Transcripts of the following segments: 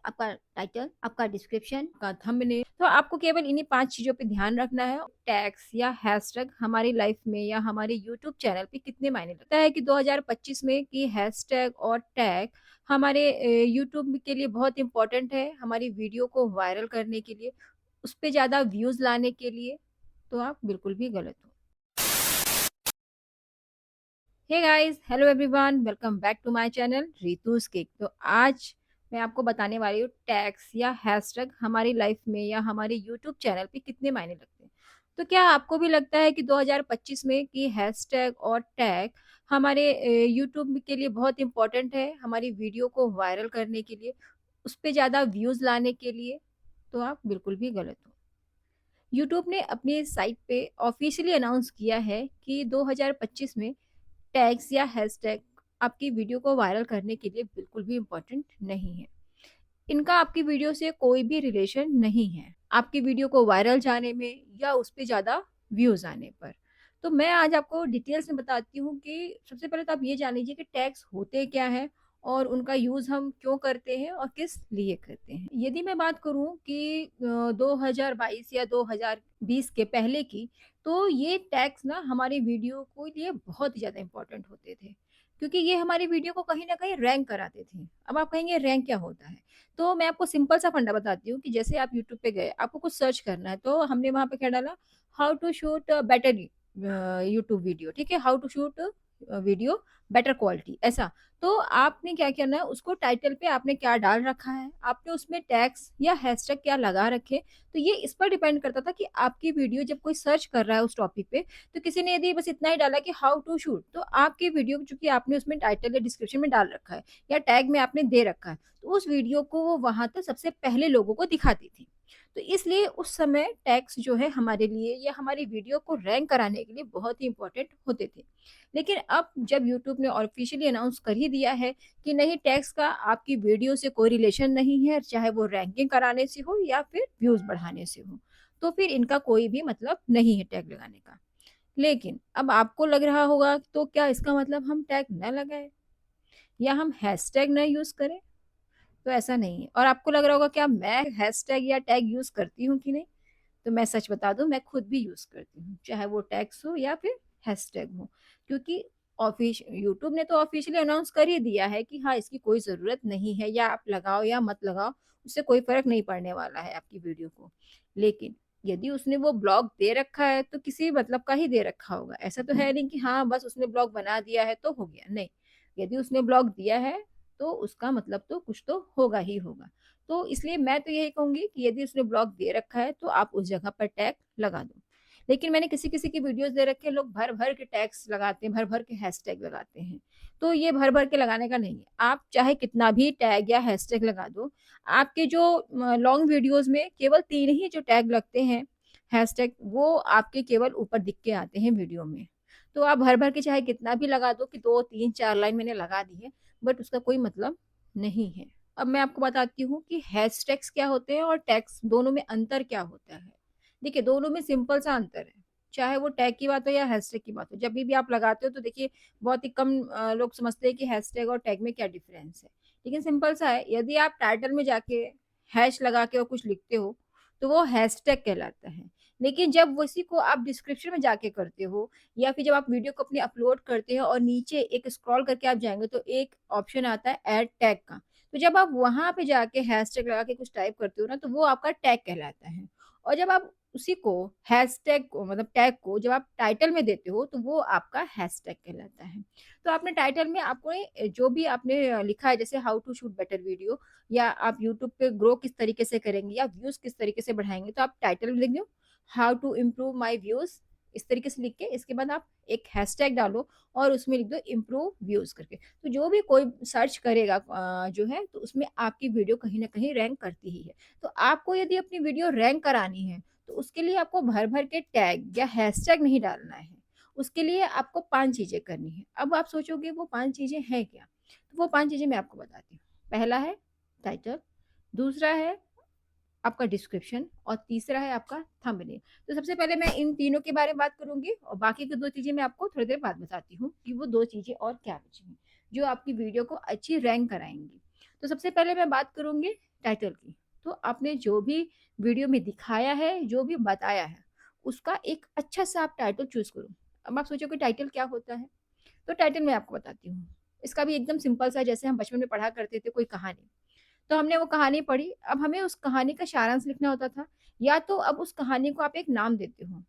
आपका टाइटल, आपका डिस्क्रिप्शन, का थंबनेल। तो आपको केवल इन्हीं 5 चीज़ों पे ध्यान रखना है। टैग्स या हैशटैग हमारी लाइफ में या हमारे यूट्यूब चैनल पे कितने मायने लगता है कि 2025 में कि हैशटैग और टैग हमारे यूट्यूब के लिए बहुत इम्पोर्टेंट है, हमारी वीडियो को वायरल करने के लिए, उस पे ज़्यादा व्यूज़ लाने के लिए। तो आप बिल्कुल भी गलत हो। Hey guys, hello everyone, welcome back to my channel Ritu's cake. तो आज मैं आपको बताने वाली हूँ टैग्स या हैशटैग हमारी लाइफ में या हमारे यूट्यूब चैनल पे कितने मायने लगते हैं। तो क्या आपको भी लगता है कि 2025 में कि हैशटैग और टैग हमारे यूट्यूब के लिए बहुत इंपॉर्टेंट है, हमारी वीडियो को वायरल करने के लिए, उस पे ज़्यादा व्यूज़ लाने के लिए? तो आप बिल्कुल भी गलत हो। यूट्यूब ने अपनी साइट पे ऑफिशियली अनाउंस किया है कि 2025 में टैग्स या हैशटैग आपकी वीडियो को वायरल करने के लिए बिल्कुल भी इम्पोर्टेंट नहीं है। इनका आपकी वीडियो से कोई भी रिलेशन नहीं है, आपकी वीडियो को वायरल जाने में या उस पे ज़्यादा व्यूज़ आने पर। तो मैं आज आपको डिटेल्स में बताती हूँ कि सबसे पहले तो आप ये जान लीजिए कि टैग्स होते क्या हैं और उनका यूज़ हम क्यों करते हैं और किस लिए करते हैं। यदि मैं बात करूँ कि 2022 या 2020 के पहले की, तो ये टैग्स ना हमारी वीडियो को लिए बहुत ही ज़्यादा इम्पोर्टेंट होते थे, क्योंकि ये हमारी वीडियो को कहीं न कहीं रैंक कराते थे। अब आप कहेंगे रैंक क्या होता है? तो मैं आपको सिंपल सा फंडा बताती हूँ कि जैसे आप यूट्यूब पे गए, आपको कुछ सर्च करना है, तो हमने वहाँ पे क्या डाला, how to shoot better YouTube video, ठीक है? How to shoot video better quality, ऐसा। तो आपने क्या करना है, उसको टाइटल पे आपने क्या डाल रखा है, आपने उसमें टैग्स या हैशटैग क्या लगा रखे। तो ये इस पर डिपेंड करता था कि आपकी वीडियो जब कोई सर्च कर रहा है उस टॉपिक पे, तो किसी ने यदि बस इतना ही डाला कि हाउ टू शूट, तो आपकी वीडियो चूँकि आपने उसमें टाइटल या डिस्क्रिप्शन में डाल रखा है या टैग में आपने दे रखा है, तो उस वीडियो को वो वहाँ तक सबसे पहले लोगों को दिखाती थी। तो इसलिए उस समय टैग्स जो है हमारे लिए या हमारी वीडियो को रैंक कराने के लिए बहुत ही इम्पोर्टेंट होते थे। लेकिन अब जब यूट्यूब ने ऑफिशियली अनाउंस कर ही दिया है कि नहीं, टैग्स का आपकी वीडियो से कोई रिलेशन नहीं है, चाहे वो रैंकिंग कराने से हो या फिर व्यूज़ बढ़ाने से हो, तो फिर इनका कोई भी मतलब नहीं है टैग लगाने का। लेकिन अब आपको लग रहा होगा, तो क्या इसका मतलब हम टैग न लगाएँ या हम हैशटैग ना यूज़ करें? तो ऐसा नहीं है। और आपको लग रहा होगा क्या मैं हैशटैग या टैग यूज़ करती हूँ कि नहीं? तो मैं सच बता दूँ, मैं खुद भी यूज़ करती हूँ, चाहे वो टैग्स हो या फिर हैशटैग हो। क्योंकि यूट्यूब ने तो ऑफ़िशियली अनाउंस कर ही दिया है कि हाँ, इसकी कोई ज़रूरत नहीं है, या आप लगाओ या मत लगाओ, उससे कोई फ़र्क नहीं पड़ने वाला है आपकी वीडियो को। लेकिन यदि उसने वो ब्लॉक दे रखा है, तो किसी मतलब का ही दे रखा होगा। ऐसा तो है नहीं कि हाँ, बस उसने ब्लॉक बना दिया है तो हो गया, नहीं। यदि उसने ब्लॉक दिया है, तो उसका मतलब तो कुछ तो होगा ही होगा। तो इसलिए मैं तो यही कहूँगी कि यदि उसने ब्लॉक दे रखा है, तो आप उस जगह पर टैग लगा दो। लेकिन मैंने किसी-किसी की वीडियोज़ दे रखे हैं, लोग भर-भर के टैग्स लगाते हैं, भर-भर के हैशटैग लगाते हैं। तो ये भर-भर के लगाने का नहीं है। आप चाहे कितना भी टैग या हैशटैग लगा दो, आपके जो लॉन्ग वीडियोज़ में केवल 3 ही जो टैग लगते हैं, हैशटैग, वो आपके केवल ऊपर दिख के आते हैं वीडियो में। तो आप भर-भर के चाहे कितना भी लगा दो कि 2, 3, 4 लाइन मैंने लगा दी है, बट उसका कोई मतलब नहीं है। अब मैं आपको बताती हूँ कि हैशटैग्स क्या होते हैं और टैग्स, दोनों में अंतर क्या होता है। देखिए, दोनों में सिंपल सा अंतर है, चाहे वो टैग की बात हो या हैशटैग की बात हो। जब भी आप लगाते हो तो देखिए, बहुत ही कम लोग समझते हैं कि हैशटैग और टैग में क्या डिफरेंस है। लेकिन सिंपल सा है, यदि आप टाइटल में जाके हैश लगा के और कुछ लिखते हो, तो वो हैशटैग कहलाता है। लेकिन जब उसी को आप डिस्क्रिप्शन में जाके करते हो या फिर जब आप वीडियो को अपनी अपलोड करते हो और नीचे एक स्क्रॉल करके आप जाएँगे, तो एक ऑप्शन आता है ऐड टैग का। तो जब आप वहाँ पे जाके हैशटैग लगा के कुछ टाइप करते हो ना, तो वो आपका टैग कहलाता है। और जब आप उसी को, हैशटैग को, मतलब टैग को जब आप टाइटल में देते हो, तो वो आपका हैशटैग कहलाता है। तो आपने टाइटल में आपको जो भी आपने लिखा है, जैसे how to shoot better video, या आप यूट्यूब पे ग्रो किस तरीके से करेंगे या व्यूज़ किस तरीके से बढ़ाएँगे, तो आप टाइटल में लिख दो, how to improve my views, इस तरीके से लिख के इसके बाद आप एक हैशटैग डालो और उसमें लिख दो इम्प्रूव व्यूज़ करके। तो जो भी कोई सर्च करेगा जो है, तो उसमें आपकी वीडियो कहीं न कहीं रैंक करती ही है। तो आपको यदि अपनी वीडियो रैंक करानी है, तो उसके लिए आपको भर-भर के टैग या हैशटैग नहीं डालना है। उसके लिए आपको 5 चीज़ें करनी है। अब आप सोचोगे वो 5 चीज़ें हैं क्या? तो वो 5 चीज़ें मैं आपको बताती हूँ। पहला है टाइटल, दूसरा है आपका डिस्क्रिप्शन और तीसरा है आपका थंबनेल। तो सबसे पहले मैं इन तीनों के बारे में बात करूँगी और बाकी की 2 चीज़ें मैं आपको थोड़ी देर बाद बताती हूँ कि वो 2 चीज़ें और क्या बची हैं, जो आपकी वीडियो को अच्छी रैंक कराएँगी। तो सबसे पहले मैं बात करूँगी टाइटल की। तो आपने जो भी वीडियो में दिखाया है, जो भी बताया है, उसका एक अच्छा-सा आप टाइटल चूज़ करो। अब आप सोचोगे टाइटल क्या होता है? तो टाइटल मैं आपको बताती हूँ। इसका भी एकदम सिंपल सा, जैसे हम बचपन में पढ़ा करते थे कोई कहानी। तो हमने वो कहानी पढ़ी, अब हमें उस कहानी का सारांश लिखना होता था, या तो अब उस कहानी को आप एक नाम देते हो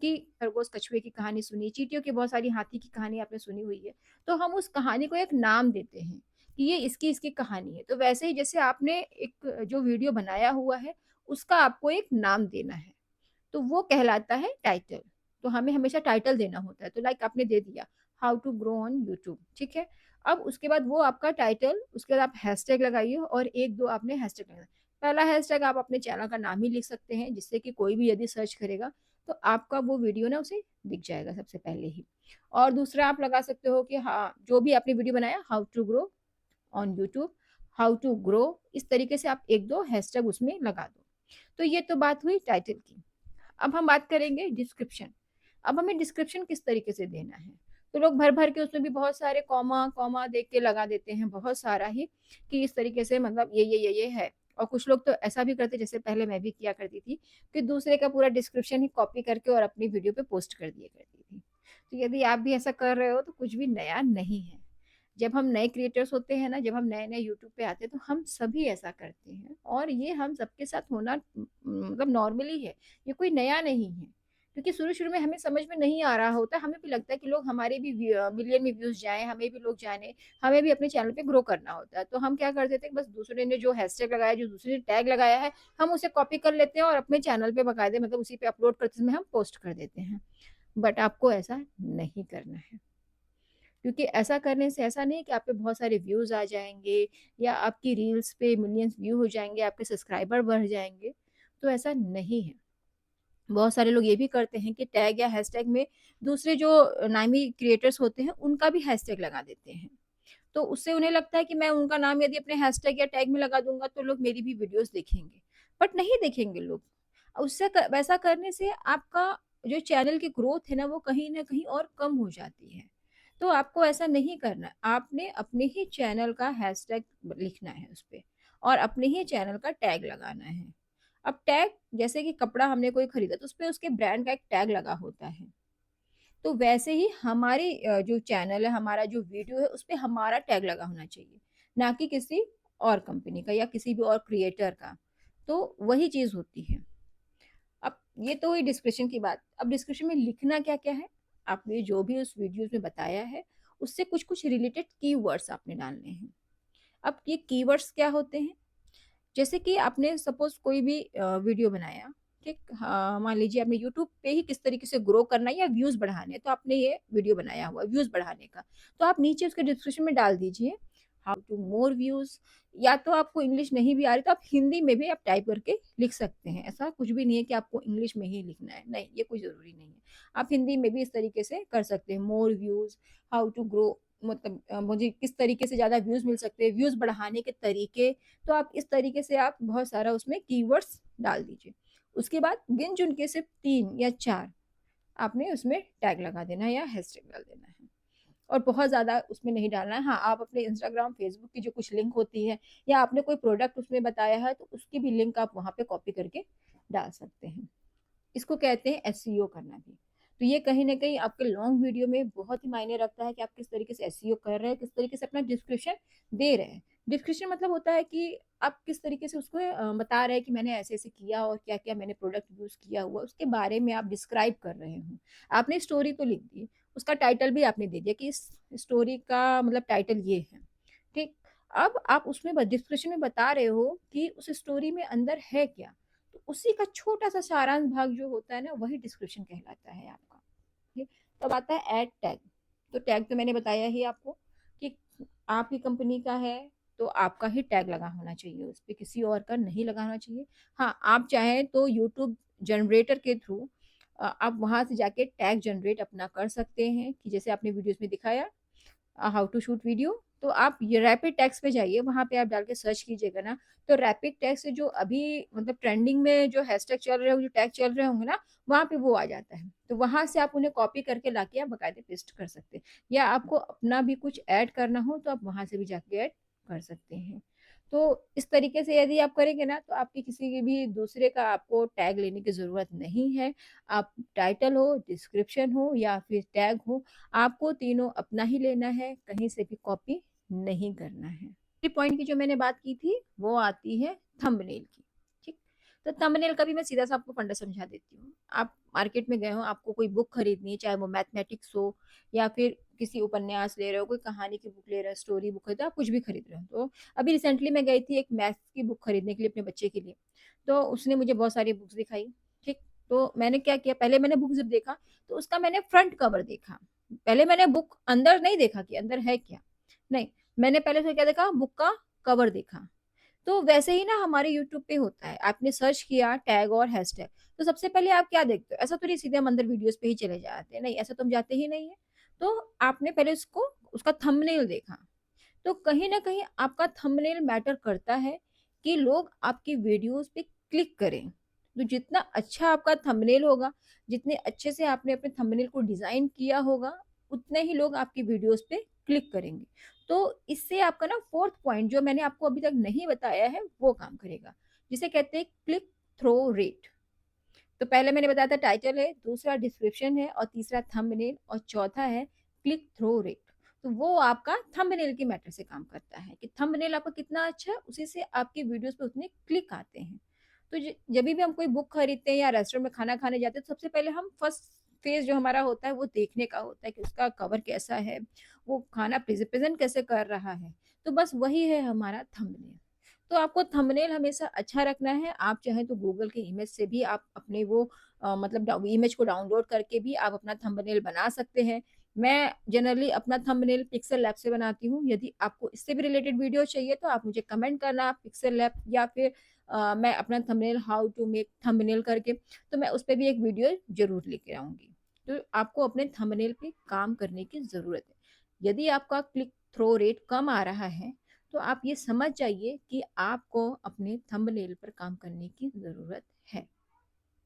कि खरगोश कछुए की कहानी सुनी, चींटियों की बहुत सारी, हाथी की कहानी आपने सुनी हुई है। तो हम उस कहानी को एक नाम देते हैं कि ये इसकी-इसकी कहानी है। तो वैसे ही जैसे आपने एक जो वीडियो बनाया हुआ है, उसका आपको एक नाम देना है। तो वो कहलाता है टाइटल। तो हमें हमेशा टाइटल देना होता है। तो लाइक आपने दे दिया, how to grow on YouTube, ठीक है? अब उसके बाद वो आपका टाइटल, उसके बाद आप हैशटैग लगाइए और 1-2 आपने हैशटैग लगाना। पहला हैशटैग आप अपने चैनल का नाम ही लिख सकते हैं, जिससे कि कोई भी यदि सर्च करेगा, तो आपका वो वीडियो ना उसे दिख जाएगा सबसे पहले ही। और दूसरा आप लगा सकते हो कि हाँ, जो भी आपने वीडियो बनाया, how to grow on YouTube, how to grow, इस तरीके से आप 1-2 हैशटैग उसमें लगा दो। तो ये तो बात हुई टाइटल की। अब हम बात करेंगे डिस्क्रिप्शन। अब हमें डिस्क्रिप्शन किस तरीके से देना है? तो लोग भर-भर के उसमें भी बहुत सारे कॉमा, कॉमा देख के लगा देते हैं, बहुत सारा ही, कि इस तरीके से मतलब ये है। और कुछ लोग तो ऐसा भी करते, जैसे पहले मैं भी किया करती थी, कि दूसरे का पूरा डिस्क्रिप्शन ही कॉपी करके और अपनी वीडियो पे पोस्ट कर दिया करती थी। तो यदि आप भी ऐसा कर रहे हो तो कुछ भी नया नहीं है। जब हम नए क्रिएटर्स होते हैं ना, जब हम नए-नए यूट्यूब पे आते हैं, तो हम सभी ऐसा करते हैं और ये हम सबके साथ होना मतलब नॉर्मली है। ये कोई नया नहीं है। क्योंकि शुरू-शुरू में हमें समझ में नहीं आ रहा होता, हमें भी लगता है कि लोग हमारे भी मिलियन में व्यूज़ जाएँ, हमें भी लोग जानें, हमें भी अपने चैनल पे ग्रो करना होता है। तो हम क्या करते थे, बस दूसरे ने जो हैशटैग लगाया, जो दूसरे ने टैग लगाया है, हम उसे कॉपी कर लेते हैं और अपने चैनल पे बाकायदे मतलब उसी पे अपलोड करते समय हम पोस्ट कर देते हैं। बट आपको ऐसा नहीं करना है। क्योंकि ऐसा करने से ऐसा नहीं है कि आप पे बहुत सारे व्यूज़ आ जाएँगे या आपकी रील्स पे मिलियंस व्यू हो जाएँगे, आपके सब्सक्राइबर बढ़ जाएँगे, तो ऐसा नहीं है। बहुत सारे लोग ये भी करते हैं कि टैग या हैशटैग में दूसरे जो नामी क्रिएटर्स होते हैं, उनका भी हैशटैग लगा देते हैं। तो उससे उन्हें लगता है कि मैं उनका नाम यदि अपने हैशटैग या टैग में लगा दूँगा, तो लोग मेरी भी वीडियोज़ देखेंगे। बट नहीं देखेंगे लोग। उससे क वैसा करने से आपका जो चैनल की ग्रोथ है ना, वो कहीं न कहीं और कम हो जाती है। तो आपको ऐसा नहीं करना है। आपने अपने ही चैनल का हैशटैग लिखना है उसपे और अपने ही चैनल का टैग लगाना है। अब टैग, जैसे कि कपड़ा हमने कोई खरीदा, तो उसपे उसके ब्रांड का एक टैग लगा होता है। तो वैसे ही हमारी जो चैनल है, हमारा जो वीडियो है, उसपे हमारा टैग लगा होना चाहिए, ना कि किसी और कंपनी का या किसी भी और क्रिएटर का। तो वही चीज़ होती है। अब ये तो हुई डिस्क्रिप्शन की बात। अब डिस्क्रिप्शन में लिखना क्या-क्या है? आपने जो भी उस वीडियोज़ में बताया है, उससे कुछ-कुछ रिलेटेड कीवर्ड्स आपने डालने हैं। अब ये कीवर्ड्स क्या होते हैं? जैसे कि आपने सपोज़ कोई भी वीडियो बनाया, ठीक? मान लीजिए आपने यूट्यूब पे ही किस तरीके से ग्रो करना है या व्यूज़ बढ़ाने हैं, तो आपने ये वीडियो बनाया हुआ है व्यूज़ बढ़ाने का। तो आप नीचे उसके डिस्क्रिप्शन में डाल दीजिए, हाउ टू मोर व्यूज़, या तो आपको इंग्लिश नहीं भी आ रही तो आप हिंदी में भी आप टाइप करके लिख सकते हैं। ऐसा कुछ भी नहीं है कि आपको इंग्लिश में ही लिखना है, नहीं, ये कोई ज़रूरी नहीं है। आप हिंदी में भी इस तरीके से कर सकते हैं, more views, how to grow, मतलब मुझे किस तरीके से ज़्यादा व्यूज़ मिल सकते हैं, व्यूज़ बढ़ाने के तरीके। तो आप इस तरीके से आप बहुत सारा उसमें कीवर्ड्स डाल दीजिए। उसके बाद गिन-चुन के सिर्फ़ 3 या 4 आपने उसमें टैग लगा देना है या हैशटैग डाल देना है। और बहुत ज़्यादा उसमें नहीं डालना है। हाँ, आप अपने इंस्टाग्राम, फ़ेसबुक की जो कुछ लिंक होती है या आपने कोई प्रोडक्ट उसमें बताया है, तो उसकी भी लिंक आप वहाँ पे कॉपी करके डाल सकते हैं। इसको कहते हैं एसईओ करना भी। तो ये कहीं न कहीं आपके लॉन्ग वीडियो में बहुत ही मायने रखता है कि आप किस तरीके से एसईओ कर रहे हैं, किस तरीके से अपना डिस्क्रिप्शन दे रहे हैं। डिस्क्रिप्शन मतलब होता है कि आप किस तरीके से उसको बता रहे हैं कि मैंने ऐसे-ऐसे किया और क्या-क्या मैंने प्रोडक्ट यूज़ किया हुआ, उसके बारे में आप डिस्क्राइब कर रहे हो। आपने स्टोरी तो लिख दी, उसका टाइटल भी आपने दे दिया कि इस स्टोरी का मतलब टाइटल ये है, ठीक? अब आप उसमें डिस्क्रिप्शन में बता रहे हो कि उस स्टोरी में अंदर है क्या? तो उसी का छोटा-सा सारांश भाग जो होता है ना, वही डिस्क्रिप्शन कहलाता है आपका। ठीक? तब आता है ऐड टैग। तो टैग तो मैंने बताया ही आपको कि आपकी कंपनी का है, तो आपका ही टैग लगा होना चाहिए उस पे, किसी और का नहीं लगाना चाहिए। हाँ, आप चाहें तो यूट्यूब जनरेटर के थ्रू आप वहाँ से जाके टैग जनरेट अपना कर सकते हैं कि जैसे आपने वीडियोज़ में दिखाया, हाउ टू शूट वीडियो, तो आप ये रैपिड टैग्स पे जाइए, वहाँ पे आप डाल के सर्च कीजिएगा ना, तो रैपिड टैग से जो अभी मतलब ट्रेंडिंग में जो हैशटैग चल रहे होंगे, जो टैग चल रहे होंगे ना, वहाँ पे वो आ जाता है। तो वहाँ से आप उन्हें कॉपी करके लाके आप बाकायदे पेस्ट कर सकते हैं, या आपको अपना भी कुछ ऐड करना हो, तो आप वहाँ से भी जाके ऐड कर सकते हैं। तो इस तरीके से यदि आप करेंगे ना, तो आपकी किसी के भी दूसरे का आपको टैग लेने की ज़रूरत नहीं है। आप टाइटल हो, डिस्क्रिप्शन हो या फिर टैग हो, आपको तीनों अपना ही लेना है, कहीं से भी कॉपी नहीं करना है। ये पॉइंट की जो मैंने बात की थी, वो आती है थंबनेल की, ठीक? तो थंबनेल का भी मैं सीधा-सा आपको फंडा समझा देती हूँ। आप मार्केट में गए हो, आपको कोई बुक खरीदनी है, चाहे वो मैथमेटिक्स हो या फिर किसी उपन्यास ले रहे हो, कोई कहानी की बुक ले रहे हो, स्टोरी बुक खरीद रहे हो, आप कुछ भी खरीद रहे हो। तो अभी रिसेंटली मैं गई थी एक मैथ्स की बुक खरीदने के लिए अपने बच्चे के लिए, तो उसने मुझे बहुत सारी बुक्स दिखाई, ठीक? तो मैंने क्या किया, पहले मैंने बुक जब देखा, तो उसका मैंने फ्रंट कवर देखा। पहले मैंने बुक अंदर नहीं देखा कि अंदर है क्या, नहीं, मैंने पहले से क्या देखा, बुक का कवर देखा। तो वैसे ही ना हमारे यूट्यूब पे होता है, आपने सर्च किया टैग और हैशटैग, तो सबसे पहले आप क्या देखते हो? ऐसा तो नहीं सीधे हम अंदर वीडियोज़ पे ही चले जाते हैं, नहीं ऐसा तो हम जाते ही नहीं है। तो आपने पहले उसको उसका थंबनेल देखा। तो कहीं न कहीं आपका थंबनेल मैटर करता है कि लोग आपकी वीडियोज़ पे क्लिक करें। तो जितना अच्छा आपका थंबनेल होगा, जितने अच्छे से आपने अपने थंबनेल को डिज़ाइन किया होगा, उतने ही लोग आपकी वीडियोज़ पे क्लिक करेंगे। तो इससे आपका ना 4th पॉइंट जो मैंने आपको अभी तक नहीं बताया है, वो काम करेगा, जिसे कहते हैं क्लिक थ्रो रेट। तो पहले मैंने बताया था टाइटल है, दूसरा डिस्क्रिप्शन है और तीसरा थंबनेल और चौथा है क्लिक थ्रू रेट। तो वो आपका थंबनेल के मैटर से काम करता है कि थंबनेल आपका कितना अच्छा है, उसी से आपकी वीडियोस पे उतने क्लिक आते हैं। तो जब भी हम कोई बुक खरीदते हैं या रेस्टोरेंट में खाना खाने जाते हैं, तो सबसे पहले हम फर्स्ट फेज जो हमारा होता है वो देखने का होता है कि उसका कवर कैसा है, वो खाना प्रेजेंट कैसे कर रहा है। तो बस वही है हमारा थंबनेल। तो आपको थंबनेल हमेशा अच्छा रखना है। आप चाहें तो गूगल के इमेज से भी आप अपने वो मतलब इमेज को डाउनलोड करके भी आप अपना थंबनेल बना सकते हैं। मैं जनरली अपना थंबनेल पिक्सेल लैब से बनाती हूँ। यदि आपको इससे भी रिलेटेड वीडियो चाहिए तो आप मुझे कमेंट करना पिक्सेल लैब या फिर मैं अपना thumbnail how to make thumbnail करके, तो मैं उस पे भी एक वीडियो ज़रूर लेके आऊँगी। तो आपको अपने थंबनेल पे काम करने की ज़रूरत है। यदि आपका क्लिक थ्रो रेट कम आ रहा है, तो आप ये समझ जाइए कि आपको अपने थंबनेल पर काम करने की ज़रूरत है।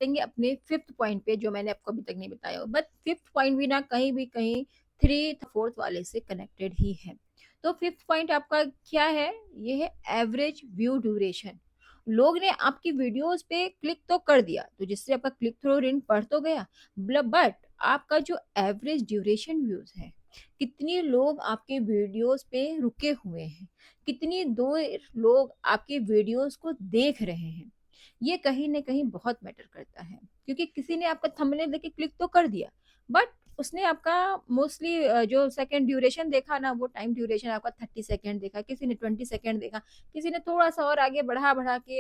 देंगे अपने 5th पॉइंट पे जो मैंने आपको अभी तक नहीं बताया, बट 5th पॉइंट भी ना कहीं भी कहीं 3 4th वाले से कनेक्टेड ही है। तो 5th पॉइंट आपका क्या है? ये है एवरेज व्यू ड्यूरेशन। लोग ने आपकी वीडियोस पे क्लिक तो कर दिया, तो जिससे आपका क्लिक थ्रू रेट बढ़ तो गया, बट आपका जो एवरेज ड्यूरेशन व्यूज है, कितने लोग आपके वीडियोस पे रुके हुए हैं, कितनी देर लोग आपके वीडियोस को देख रहे हैं, ये कहीं न कहीं बहुत मैटर करता है। क्योंकि किसी ने आपका थंबनेल देख के क्लिक तो कर दिया, बट उसने आपका मोस्टली जो सेकंड ड्यूरेशन देखा ना, वो टाइम ड्यूरेशन आपका 30 सेकंड देखा, किसी ने 20 सेकंड देखा, किसी ने थोड़ा-सा और आगे बढ़ा-बढ़ा के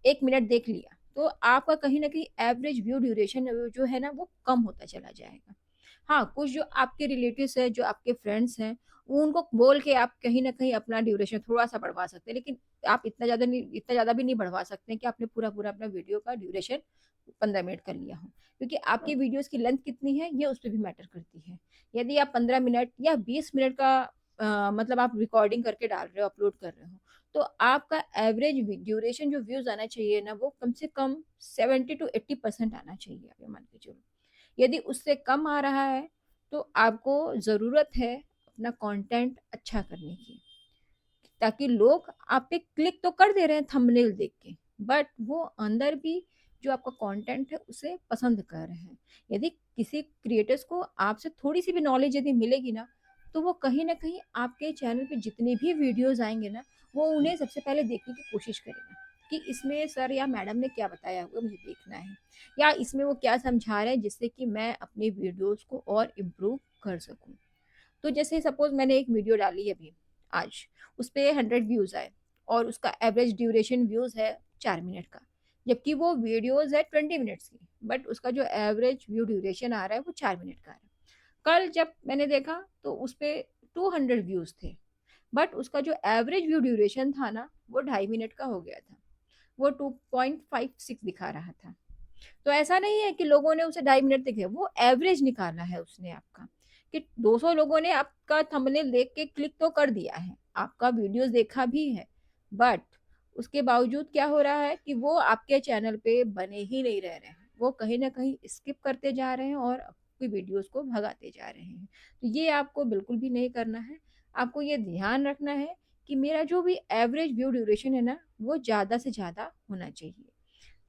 1 मिनट देख लिया। तो आपका कहीं न कहीं एवरेज व्यू ड्यूरेशन जो है ना, वो कम होता चला जाएगा। हाँ, कुछ जो आपके रिलेटिव्स हैं, जो आपके फ्रेंड्स हैं, उनको बोल के आप कहीं न कहीं अपना ड्यूरेशन थोड़ा-सा बढ़वा सकते हैं। लेकिन आप इतना ज़्यादा भी नहीं बढ़वा सकते हैं कि आपने पूरा-पूरा अपना वीडियो का ड्यूरेशन 15 मिनट कर लिया हो। क्योंकि आपकी वीडियोज़ की लेंथ कितनी है, ये उस पे भी मैटर करती है। यदि आप 15 मिनट या 20 मिनट का मतलब आप रिकॉर्डिंग करके डाल रहे हो, अपलोड कर रहे हो, तो आपका एवरेज ड्यूरेशन जो व्यूज़ आना चाहिए ना, वो कम से कम 70 टू 80% आना चाहिए, आप ये मान के चलो। यदि उससे कम आ रहा है, तो आपको ज़रूरत है अपना कंटेंट अच्छा करने की, ताकि लोग आप पे क्लिक तो कर दे रहे हैं थंबनेल देख के, बट वो अंदर भी जो आपका कंटेंट है उसे पसंद कर रहे हैं। यदि किसी क्रिएटर्स को आपसे थोड़ी सी भी नॉलेज यदि मिलेगी ना, तो वो कहीं ना कहीं आपके चैनल पे जितने भी वीडियोस आएंगे ना, वो उन्हें सबसे पहले देखने की कोशिश करेगा कि इसमें सर या मैडम ने क्या बताया हुआ, मुझे देखना है, या इसमें वो क्या समझा रहे हैं जिससे कि मैं अपनी वीडियोस को और इम्प्रूव कर सकूं। तो जैसे सपोज मैंने एक वीडियो डाली अभी आज, उस पे 100 व्यूज आए और उसका एवरेज ड्यूरेशन व्यूज है 4 मिनट का, जबकि वो वीडियोज है 20 मिनट्स की, बट उसका जो एवरेज व्यू ड्यूरेशन आ रहा है वो 4 मिनट का आ रहा है। कल जब मैंने देखा तो उस पे 200 व्यूज थे, बट उसका जो एवरेज व्यू ड्यूरेशन था ना, वो 2.5 मिनट का हो गया था, वो 2.56 दिखा रहा था। तो ऐसा नहीं है कि लोगों ने उसे 2.5 मिनट देखे, वो एवरेज निकाला है उसने आपका, कि 200 लोगों ने आपका थंबनेल देख के क्लिक तो कर दिया है, आपका वीडियोस देखा भी है, बट उसके बावजूद क्या हो रहा है कि वो आपके चैनल पे बने ही नहीं रह रहे हैं, वो कहीं ना कहीं स्किप करते जा रहे हैं और आपकी वीडियोस को भगाते जा रहे हैं। तो ये आपको बिल्कुल भी नहीं करना है। आपको ये ध्यान रखना है कि मेरा जो भी एवरेज व्यू ड्यूरेशन है ना, वो ज़्यादा से ज़्यादा होना चाहिए।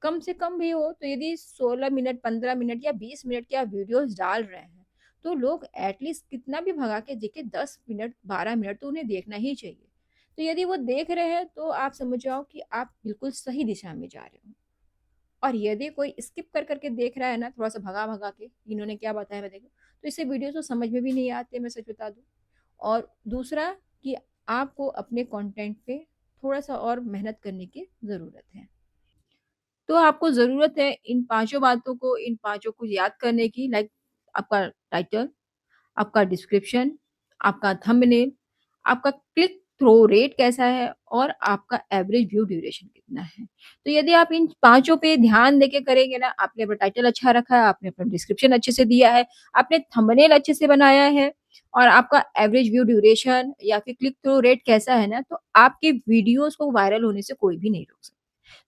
कम से कम भी हो तो यदि 16 मिनट, 15 मिनट या 20 मिनट की आप वीडियोज़ डाल रहे हैं, तो लोग एटलीस्ट कितना भी भगा के देखें, 10 मिनट, 12 मिनट तो उन्हें देखना ही चाहिए। तो यदि वो देख रहे हैं तो आप समझ जाओ कि आप बिल्कुल सही दिशा में जा रहे हो। और यदि कोई स्किप कर करके देख रहा है ना, थोड़ा-सा भगा-भगा के, इन्होंने क्या बताया मैं देखूँ, तो इससे वीडियो तो समझ में भी नहीं आते, मैं सच बता दूँ। और दूसरा कि आपको अपने कंटेंट पे थोड़ा-सा और मेहनत करने की ज़रूरत है। तो आपको ज़रूरत है इन पाँचों बातों को, इन पाँचों को याद करने की, लाइक आपका टाइटल, आपका डिस्क्रिप्शन, आपका थंबनेल, आपका क्लिक थ्रू रेट कैसा है और आपका एवरेज व्यू ड्यूरेशन कितना है। तो यदि आप इन पाँचों पे ध्यान देके करेंगे ना, आपने अपना टाइटल अच्छा रखा है, आपने अपना डिस्क्रिप्शन अच्छे से दिया है, आपने थंबनेल अच्छे से बनाया है और आपका एवरेज व्यू ड्यूरेशन या फिर क्लिक थ्रू रेट कैसा है ना, तो आपके वीडियोज़ को वायरल होने से कोई भी नहीं रोक सकता।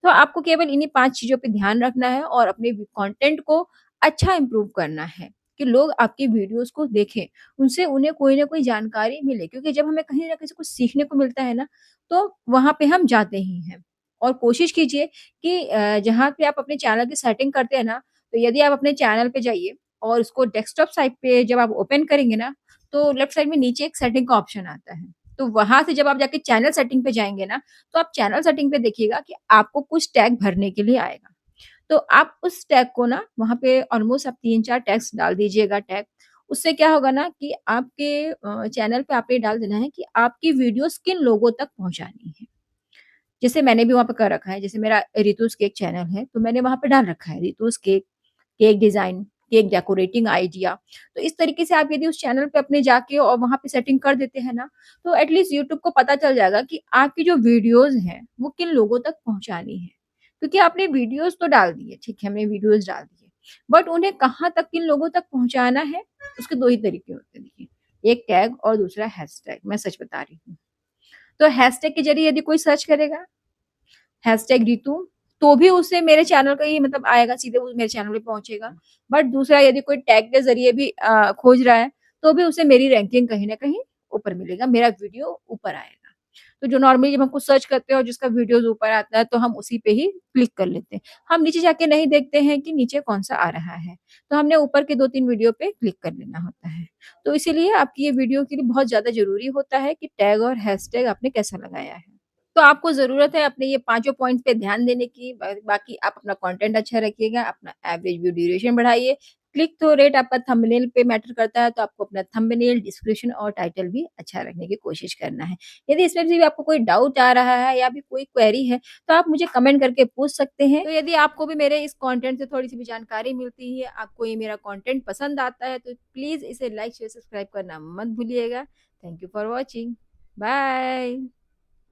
तो आपको केवल इन्हीं 5 चीज़ों पे ध्यान रखना है और अपने कंटेंट को अच्छा इम्प्रूव करना है कि लोग आपकी वीडियोज़ को देखें, उनसे उन्हें कोई न कोई जानकारी मिले, क्योंकि जब हमें कहीं न कहीं से कुछ सीखने को मिलता है ना, तो वहाँ पे हम जाते ही हैं। और कोशिश कीजिए कि जहाँ पे आप अपने चैनल की सेटिंग करते हैं ना, तो यदि आप अपने चैनल पे जाइए और उसको डेस्कटॉप साइट पे जब आप ओपन करेंगे ना, तो लेफ्ट साइड में नीचे एक सेटिंग का ऑप्शन आता है। तो वहाँ से जब आप जाके चैनल सेटिंग पे जाएँगे ना, तो आप चैनल सेटिंग पे देखिएगा कि आपको कुछ टैग भरने के लिए आएगा। तो आप उस टैग को ना वहाँ पे ऑलमोस्ट आप 3-4 टैग्स डाल दीजिएगा टैग। उससे क्या होगा ना कि आपके चैनल पे आपने डाल देना है कि आपकी वीडियोज़ किन लोगों तक पहुँचानी है। जैसे मैंने भी वहाँ पे कर रखा है, जैसे मेरा रितुस केक चैनल है, तो मैंने वहाँ पे डाल रखा है Ritu's cake, cake design, cake decorating idea. तो इस तरीके से आप यदि उस चैनल पे अपने जाके और वहाँ पे सेटिंग कर देते हैं ना, तो एट लीस्ट यूट्यूब को पता चल जाएगा कि आपकी जो वीडियोज़ हैं, वो किन लोगों तक पहुँचानी है। क्योंकि आपने वीडियोज़ तो डाल दी है, ठीक है, हमने वीडियोज़ डाल दी है, बट उन्हें कहाँ तक, किन लोगों तक पहुँचाना है, उसके 2 ही तरीके होते हैं देखिए, एक टैग और दूसरा हैशटैग, मैं सच बता रही हूँ। तो हैशटैग के ज़रिए यदि कोई सर्च करेगा हैशटैग रितु, तो भी उसे मेरे चैनल का ही मतलब आएगा, सीधे वो मेरे चैनल पे पहुँचेगा। बट दूसरा यदि कोई टैग के ज़रिए भी खोज रहा है, तो भी उसे मेरी रैंकिंग कहीं न कहीं ऊपर मिलेगा, मेरा वीडियो ऊपर आएगा। तो जो नॉर्मली जब हम कुछ सर्च करते हैं और जिसका वीडियोज़ ऊपर आता है, तो हम उसी पे ही क्लिक कर लेते हैं। हम नीचे जाके नहीं देखते हैं कि नीचे कौन-सा आ रहा है, तो हमने ऊपर के 2-3 वीडियो पे क्लिक कर लेना होता है। तो इसीलिए आपकी ये वीडियो के लिए बहुत ज़्यादा ज़रूरी होता है कि टैग और हैशटैग आपने कैसा लगाया है। तो आपको ज़रूरत है अपने ये पाँचों पॉइंट्स पे ध्यान देने की। बाकी आप अपना कंटेंट अच्छा रखिएगा, अपना एवरेज व्यू ड्यूरेशन बढ़ाइए, क्लिक थ्रू रेट आपका थंबनेल पे मैटर करता है, तो आपको अपना थंबनेल, डिस्क्रिप्शन और टाइटल भी अच्छा रखने की कोशिश करना है। यदि इसमें से भी आपको कोई डाउट आ रहा है या भी कोई क्वेरी है, तो आप मुझे कमेंट करके पूछ सकते हैं। तो यदि आपको भी मेरे इस कंटेंट से थोड़ी-सी भी जानकारी मिलती है, आपको ये मेरा कंटेंट पसंद आता है, तो प्लीज़ इसे लाइक, शेयर, सब्सक्राइब करना मत भूलिएगा। Thank you for watching. Bye.